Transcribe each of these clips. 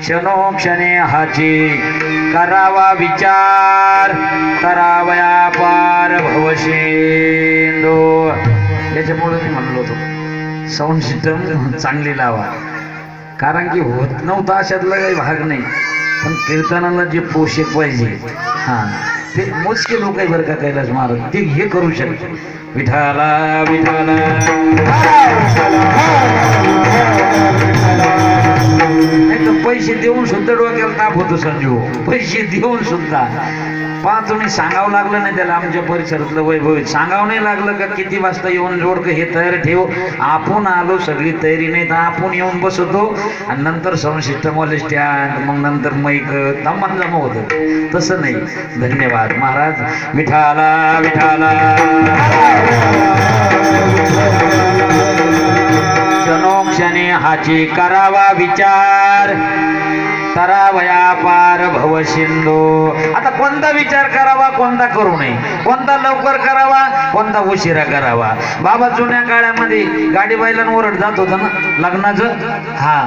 क्षणोक्षणे हाची करावा विचार, करावया पार भवशिंदो. त्याच्यामुळे मी म्हणलो होतो साऊंड सिस्टम चांगली लावा, कारण की होत नव्हता अशातला काही भाग नाही, पण कीर्तनाला जे पोषक पाहिजे हां ते मोजके लोक आहे बरं का कैलास महाराज, ते हे करू शकते. विठाला विठाला नाही तर पैसे देऊन सुद्धा डोक्याला ताप होतो संजू, पैसे देऊन सुद्धा. पहा तुम्ही सांगावं लागलं नाही त्याला, आमच्या परिसरातलं वैभव सांगावं नाही लागलं का किती वाजता येऊन जोडकं हे तयार ठेव. आपण आलो सगळी तयारी नाही तर आपण येऊन बसतो आणि नंतर साऊंड सिस्टमवाले स्टँड, मग नंतर मैक दमान जमा होतं. तसं नाही. धन्यवाद महाराज. विठाला विठाला क्षणोक्षणे हाची करावा विचार, करावया पार भवशिंदो. आता कोणता विचार करावा कोणता करू नये, कोणता लवकर करावा कोणता उशिरा करावा. बाबा जुन्या काळामध्ये गाडी बैलांना ओरड जात होतं ना लग्नाचं. हा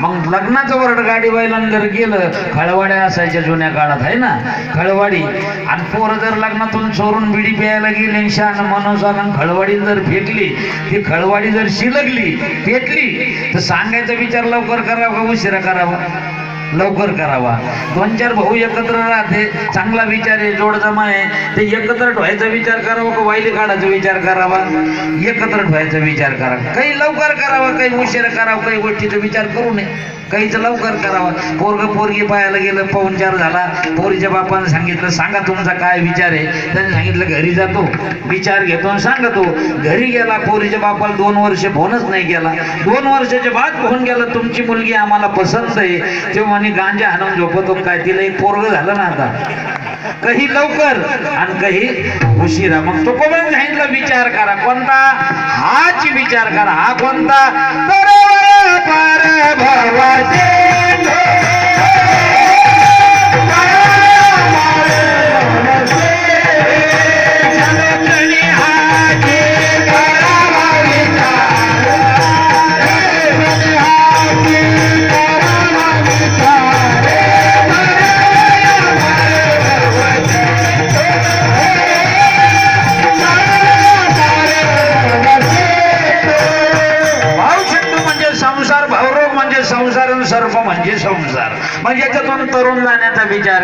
मग लग्नाचं ओरड गाडी बैलांना जर गेलं, खळवाड्या असायच्या जुन्या काळात आहे ना, खळवाडी. आणि पोरं जर लग्नातून चोरून बिडी प्यायला गेली, शान मनोसाला खळवाडी जर फेकली, ती खळवाडी जर शिलगली पेटली तर सांगायचा विचार लवकर करावा का उशिरा करावा? लवकर करावा. 2-4 भाऊ एकत्र राहते, चांगला विचार आहे, जोड जमा आहे, ते एकत्र ठेवायचा विचार करावा का वाईली काढायचा विचार करावा? एकत्र ठेवायचा विचार करावा. काही लवकर करावा, काही उशिरा करावा, काही गोष्टीचा विचार करू नये, काहीच लवकर करावा. पोरग पोरगी पाहायला गेलं, पाहुणचार झाला, पोरीच्या बापानं सांगितलं सांगा तुमचा काय विचार आहे, त्यांनी सांगितलं घरी जातो विचार घेतो आणि सांगतो. घरी गेला, पोरीच्या बापाला 2 वर्ष फोनच नाही केला. 2 वर्षाच्या बाद फोन गेला, तुमची मुलगी आम्हाला पसंत आहे. तेव्हा म्हणे गांजा हाणून झोपतो काय, तिला एक पोरग झालं ना आता. काही लवकर आणि काही उशिरा. मग तो कोण सांगितलं विचार करा, कोणता? हाच विचार करा. हा कोणता? पार संसार, सर्प म्हणजे संसार, म्हणजे याच्यातून तरुण जाण्याचा विचार